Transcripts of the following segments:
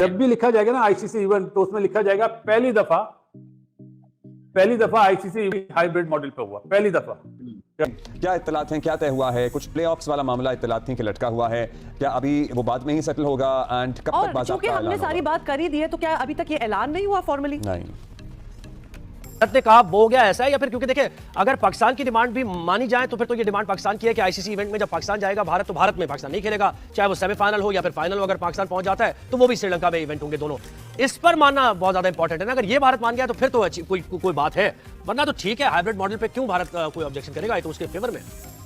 जब भी लिखा जाएगा ना आईसीसी इवेंट तो उसमें लिखा जाएगा पहली दफा आईसीसी हाइब्रिड मॉडल पे हुआ, पहली दफा। क्या इत्तलात हैं, क्या तय हुआ है? कुछ प्लेऑफ्स वाला मामला इत्तलात थी कि लटका हुआ है, क्या अभी वो बाद में ही सेटल होगा? एंड कब तक बात? क्योंकि हमने सारी बात कर ही दी है, तो क्या अभी तक ये ऐलान नहीं हुआ फॉर्मली? नहीं, ने कहा वो हो गया ऐसा है, या फिर क्योंकि देखिए अगर पाकिस्तान की डिमांड भी मानी जाए तो फिर तो ये डिमांड पाकिस्तान की है कि आईसीसी इवेंट में जब पाकिस्तान जाएगा भारत, तो भारत में पाकिस्तान नहीं खेलेगा, चाहे वो सेमीफाइनल हो या फिर फाइनल हो। अगर पाकिस्तान पहुंच जाता है तो वो भी श्रीलंका में इवेंट होंगे दोनों। इस पर मानना बहुत ज्यादा इंपॉर्टेंट है ना। अगर ये भारत मान गया तो फिर तो अच्छी कोई बात है, वरना तो ठीक है हाइब्रिड मॉडल पे क्यों भारत कोई ऑब्जेक्शन करेगा, तो उसके फेवर में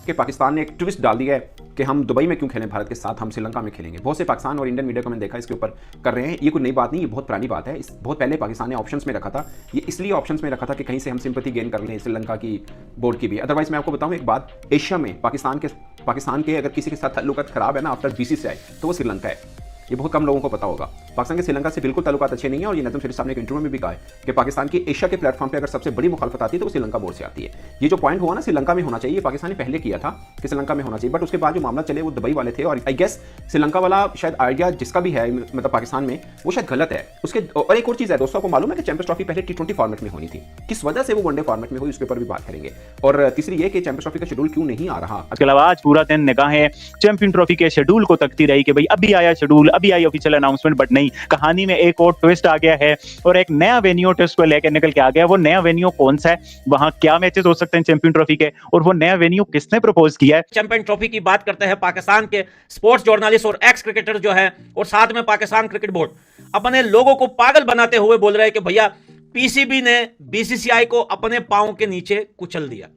कि पाकिस्तान ने एक ट्विस्ट डाल दिया है कि हम दुबई में क्यों खेलें भारत के साथ, हम श्रीलंका में खेलेंगे। बहुत से पाकिस्तान और इंडियन मीडिया को मैंने देखा इसके ऊपर कर रहे हैं। ये कोई नई बात नहीं, ये बहुत पुरानी बात है। बहुत पहले पाकिस्तान ने ऑप्शंस में रखा था, ये इसलिए ऑप्शंस में रखा था कि कहीं से हम सिंपैथी गेन कर लें श्रीलंका की बोर्ड की भी। अदरवाइज मैं आपको बताऊं एक बात, एशिया में पाकिस्तान के अगर किसी के साथ ताल्लुकात खराब है ना आफ्टर बीसीसीआई, तो वो श्रीलंका है। ये बहुत कम लोगों को पता होगा। पाकिस्तान के श्रीलंका से बिल्कुल ताल्लुकात अच्छे नहीं है, और ये नजम शरीफ साहब ने एक इंटरव्यू में भी कहा है कि पाकिस्तान की एशिया के प्लेटफॉर्म पे अगर सबसे बड़ी मुखालफत आती है तो वो श्रीलंका बोर्ड से आती है। ये जो पॉइंट हुआ ना श्रीलंका में होना चाहिए, पाकिस्तान ने पहले किया था कि श्रीलंका में होना चाहिए, बट उसके बाद जो मामला चले वो दुबई वाले थे। और आई गेस श्रीलंका वाला शायद आइडिया जिसका भी है, मतलब पाकिस्तान में, वो शायद गलत है उसके। और एक और चीज़ है दोस्तों, आपको मालूम है कि चैंपियंस ट्रॉफी पहले T20 फॉर्मेट में होनी थी, किस वजह से वो वनडे फॉर्मेट में हुई उसके ऊपर भी बात करेंगे। और तीसरी ये कि चैंपियंस ट्रॉफी का शेड्यूल क्यों नहीं आ रहा। इसके अलावा आज पूरा दिन निगाहें चैंपियन ट्रॉफी के शेड्यूल को तकती रही कि भाई अभी आया शेड्यूल, अभी आई ऑफिशियल अनाउंसमेंट, बट नहीं, कहानी में एक और ट्विस्ट आ गया है और एक नया वेन्यू टेस्ट को लेकर निकल के आ गया। वो नया वेन्यू कौन सा है, वहां क्या मैचेस हो सकते हैं चैंपियन ट्रॉफी के, और वो नया वेन्यू किसने प्रपोज किया है। चैंपियन ट्रॉफी की बात करते हैं, पाकिस्तान के स्पोर्ट्स जर्नलिस्ट और एक्स क्रिकेटर जो है, और साथ में पाकिस्तान क्रिकेट बोर्ड अपने लोगों को पागल बनाते हुए बोल रहे हैं कि भैया पीसीबी ने बीसीसीआई को अपने पांव के नीचे कुचल दिया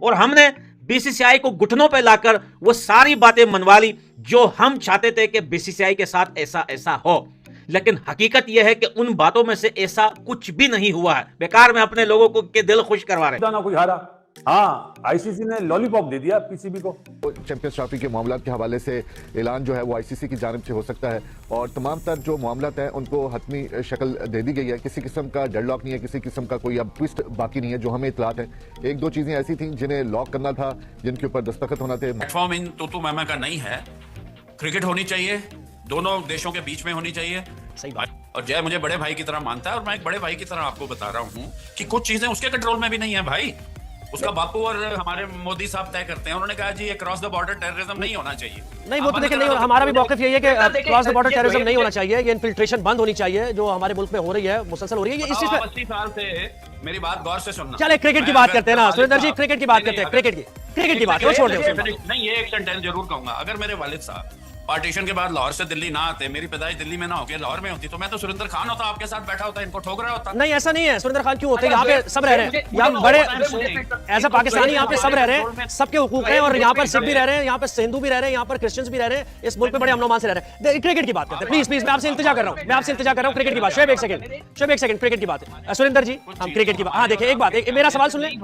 और हमने बीसीसीआई को घुटनों पे लाकर वो सारी बातें मनवा ली जो हम चाहते थे कि बीसीसीआई के साथ ऐसा ऐसा हो। लेकिन हकीकत यह है कि उन बातों में से ऐसा कुछ भी नहीं हुआ है। बेकार में अपने लोगों को के दिल खुश करवा रहे हैं। ना कोई हारा, हाँ आईसीसी ने लॉलीपॉप दे दिया पीसीबी को। चैंपियंस ट्रॉफी के मामलात के हवाले से ऐलान जो है वो आईसीसी की जानिब से हो सकता है, और तमाम तर जो मामलात हैं उनको हतमी शक्ल दे दी गई है। किसी किस्म का डेडलॉक नहीं है, किसी किस्म का कोई अब ट्विस्ट बाकी नहीं है। जो हमें इतलात है, एक दो चीजें ऐसी थी जिन्हें लॉक करना था, जिनके ऊपर दस्तखत होना थे। प्लेटफॉर्म इन तो मैमा का नहीं है, क्रिकेट होनी चाहिए, दोनों देशों के बीच में होनी चाहिए। सही बात। और जय मुझे बड़े भाई की तरह मानता है, और मैं एक बड़े भाई की तरह आपको बता रहा हूँ कि कुछ चीजें उसके कंट्रोल में भी नहीं है भाई। उसका बापू और हमारे मोदी साहब तय करते हैं। उन्होंने कहा जी ये क्रॉस द बॉर्डर टेररिज्म नहीं होना चाहिए। नहीं, वो तो देखिए नहीं, हमारा भी मौक़िफ़ यही है कि क्रॉस द बॉर्डर टेररिज्म नहीं होना चाहिए, ये इन्फिल्ट्रेशन बंद होनी चाहिए जो हमारे मुल्क में हो रही है, मुसलसल हो रही है। ये इस चीज़ पे 80 साल से मेरी बात गौर से सुनना। चले क्रिकेट की बात करते हैं ना सुरेंद्र जी, क्रिकेट की बात करते हैं, क्रिकेट की बात छोड़ दें। नहीं, ये एक सेंटेंस जरूर कहूंगा, अगर मेरे वालिद साहब पार्टीशन के बाद लाहौर से दिल्ली ना आते, मेरी पैदाइश दिल्ली में ना होके लाहौर में होती, तो मैं तो सुरेंद्र खान होता, आपके साथ बैठा होता, इनको ठोक रहा होता। नहीं, ऐसा नहीं है। सुरेंद्र खान क्यों होते हैं? यहाँ पे सब रह रहे हैं, यहाँ बड़े ऐसा पाकिस्तानी यहाँ पे सब रह रहे हैं, सबके हुकूक हैं, और यहाँ पर सिख भी रह रहे हैं, यहाँ पर हिंदू भी रह रहे हैं, यहाँ पर क्रिश्चियंस भी रह रहे हैं। इस मुल्क में बड़े अमन से रह रहे हैं। क्रिकेट की बात करते हैं, प्लीज मैं आपसे इंतजार कर रहा हूँ, क्रिकेट की बात। शोएब एक सेकंड, क्रिकेट की बात है। सुरेंद्र जी, हम क्रिकेट की बात, हाँ देखिए एक बात, मेरा सवाल सुन लें।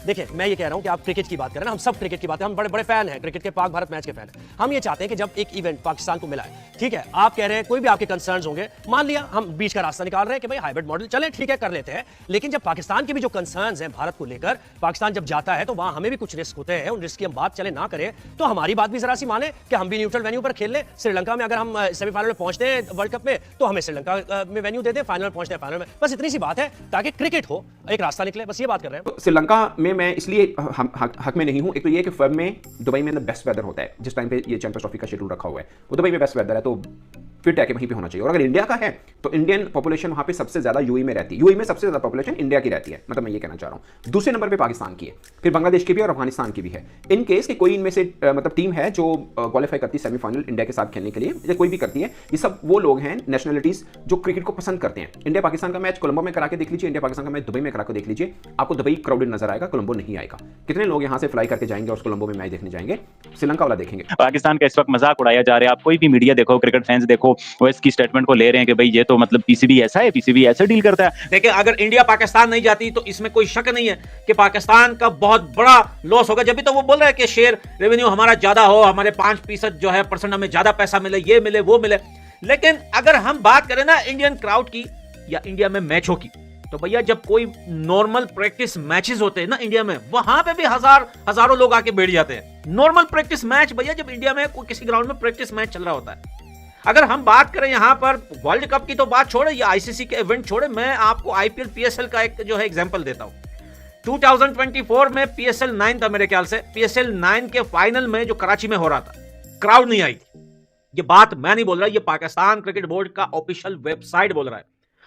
देखिए मैं ये कह रहा हूँ कि आप क्रिकेट की बात कर रहे हैं, हम सब क्रिकेट की बात है, हम बड़े फैन हैं क्रिकेट के, पाक भारत मैच के फैन हैं। हम ये चाहते हैं कि जब एक इवेंट पाकिस्तान को मिला है, ठीक है, आप कह रहे हैं कोई भी आपके कंसर्न्स होंगे, मान लिया हम बीच का रास्ता निकाल रहे हैं कि भाई हाइब्रिड मॉडल चले, ठीक है कर लेते हैं। लेकिन जब पाकिस्तान के भी जो कंसर्न्स हैं भारत को लेकर, पाकिस्तान जब जाता है तो वहां हमें भी कुछ रिस्क होते हैं, उन रिस्क की हम बात चले ना करें तो हमारी बात भी जरा सी माने कि हम भी न्यूट्रल वेन्यू पर खेल लें। श्रीलंका में अगर हम सेमीफाइनल में पहुंचते हैं वर्ल्ड कप में तो हमें श्रीलंका में वेन्यू दे दें, फाइनल में पहुंचते हैं फाइनल में, बस इतनी सी बात है ताकि क्रिकेट हो, एक रास्ता निकले, बस ये बात कर रहे हैं। श्रीलंका में मैं इसलिए हक में नहीं हूं, एक तो ये कि फर्म में दुबई में बेस्ट वेदर होता है, जिस टाइम पे ये चैंपियंस ट्रॉफी का शेड्यूल रखा हुआ है वो दुबई में बेस्ट वेदर है, तो फिट है कि वहीं पे होना चाहिए। और अगर इंडिया का है तो इंडियन पॉपुलेशन वहां पे सबसे ज्यादा यूएई में रहती है, यूएई में सबसे ज्यादा पॉपुलेशन इंडिया की रहती है, मतलब मैं ये कहना चाह रहा हूं। दूसरे नंबर पे पाकिस्तान की है, फिर बांग्लादेश की भी और अफगानिस्तान की भी है। इन केस कि कोई इनमें से मतलब टीम है जो क्वालिफाई करती है सेमीफाइनल इंडिया के साथ खेलने के लिए, या कोई भी करती है, ये सब वो लोग हैं नेशनलिटीज जो क्रिकेट को पसंद करते हैं। इंडिया पाकिस्तान का मैच कोलंबो में करा के देख लीजिए, इंडिया पाकिस्तान का मैच दुबई में करा के देख लीजिए, आपको दुबई क्राउडेड नजर आएगा, कोलंबो नहीं आएगा। कितने लोग यहां से फ्लाई करके जाएंगे और कोलंबो में मैच देखने जाएंगे? श्रीलंका वाला देखेंगे। पाकिस्तान का इस वक्त मजाक उड़ाया जा रहा है, आप कोई भी मीडिया देखो, क्रिकेट फैंस देखो, वो इसकी स्टेटमेंट को ले रहे हैं कि भाई ये तो मतलब पीसीबी ऐसा है, पीसीबी ऐसे डील करता है। देखिए अगर इंडिया पाकिस्तान नहीं जाती तो इसमें कोई शक नहीं है कि पाकिस्तान का बहुत बड़ा लॉस होगा। जब भी तो वो बोल रहे हैं कि शेयर रेवेन्यू हमारा ज्यादा हो, हमारे 5% जो है परसेंट हमें ज्यादा पैसा मिले, ये मिले वो मिले। लेकिन अगर हम बात करें ना इंडियन क्राउड की या इंडिया में मैचों की, तो भैया जब कोई नॉर्मल प्रैक्टिस मैचेस होते हैं ना इंडिया में, वहां पे भी हजारों लोग आके बैठ जाते हैं। नॉर्मल प्रैक्टिस मैच भैया, जब इंडिया में कोई किसी ग्राउंड में प्रैक्टिस मैच चल रहा होता है, अगर हम बात करें यहां पर वर्ल्ड कप की तो बात छोड़े, ये आईसीसी के इवेंट छोड़े, मैं आपको आईपीएल पीएसएल का एक जो है एग्जांपल देता हूं। 2024 में पीएसएल 9 था मेरे ख्याल से, पीएसएल 9 के फाइनल में जो कराची में हो रहा था, क्राउड नहीं आई थी। ये बात मैं नहीं बोल रहा, ये पाकिस्तान क्रिकेट बोर्ड का ऑफिशियल वेबसाइट बोल रहा है,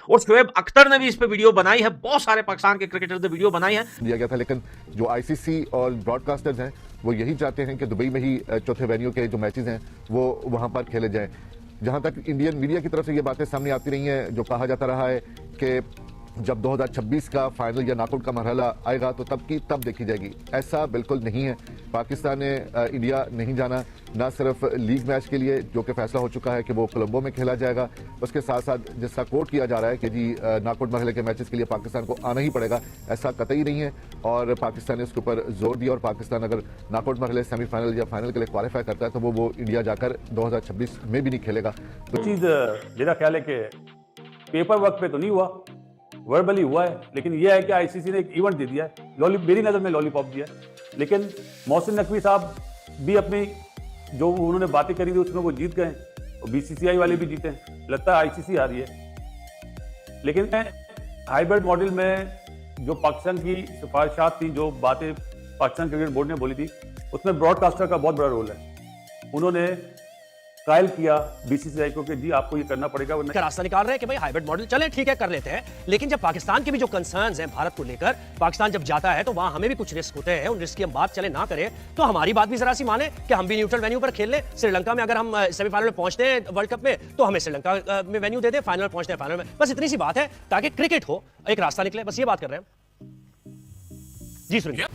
और शोएब अख्तर ने भी इस पे वीडियो बनाई है, बहुत सारे पाकिस्तान के क्रिकेटर्स ने वीडियो बनाई है। दिया गया था, लेकिन जो आईसीसी और ब्रॉडकास्टर्स हैं वो यही चाहते हैं कि दुबई में ही चौथे वेन्यू के जो मैचेस हैं वो वहां पर खेले जाएं। जहां तक इंडियन मीडिया की तरफ से ये बातें सामने आती रही हैं, जो कहा जाता रहा है कि जब 2026 का फाइनल या नॉकआउट का मरहला आएगा तो तब देखी जाएगी। ऐसा बिल्कुल नहीं है। पाकिस्तान ने इंडिया नहीं जाना, ना सिर्फ लीग मैच के लिए जो कि फैसला हो चुका है कि वो कोलंबो में खेला जाएगा, उसके साथ साथ जिसका कोट किया जा रहा है कि जी नॉकआउट मरहले के मैचेस के लिए पाकिस्तान को आना ही पड़ेगा, ऐसा कतई नहीं है। और पाकिस्तान ने उसके ऊपर जोर दिया, और पाकिस्तान अगर नॉकआउट मरहले सेमीफाइनल या फाइनल के लिए क्वालिफाई करता है तो वो इंडिया जाकर 2026 में भी नहीं खेलेगा। तो चीज मेरा ख्याल है कि पेपर वर्क पे तो नहीं हुआ, वर्बली हुआ है, लेकिन यह है कि आईसीसी ने एक इवेंट दे दिया है, मेरी नजर में लॉलीपॉप दिया है। लेकिन मोहसिन नकवी साहब भी अपनी जो उन्होंने बातें करी थी उसमें वो जीत गए, और बीसीसीआई वाले भी जीते हैं, लगता है आईसीसी हारी है। लेकिन हाइब्रिड मॉडल में जो पाकिस्तान की सिफारिशात थी, जो बातें पाकिस्तान क्रिकेट बोर्ड ने बोली थी, उसमें ब्रॉडकास्टर का बहुत बड़ा रोल है। उन्होंने ट्रायल किया बीसीसीआई को कि जी आपको ये करना पड़ेगा, वरना का रास्ता निकाल रहे हैं कि भाई हाइब्रिड मॉडल चले ठीक है कर लेते हैं। लेकिन जब पाकिस्तान के भी जो कंसर्न्स हैं भारत को लेकर, पाकिस्तान जब जाता है तो वहां हमें भी कुछ रिस्क होते हैं, उन रिस्क की हम बात चले ना करें तो हमारी बात भी जरा सी माने कि हम भी न्यूट्रल वेन्यू पर खेल लें। श्रीलंका में अगर हम सेमीफाइनल में पहुंचते हैं वर्ल्ड कप में तो हमें श्रीलंका में वेन्यू दे दे, फाइनल में पहुंचते हैं फाइनल में, बस इतनी सी बात है ताकि क्रिकेट हो, एक रास्ता निकले, बस ये बात कर रहे हैं। जी सुनिए।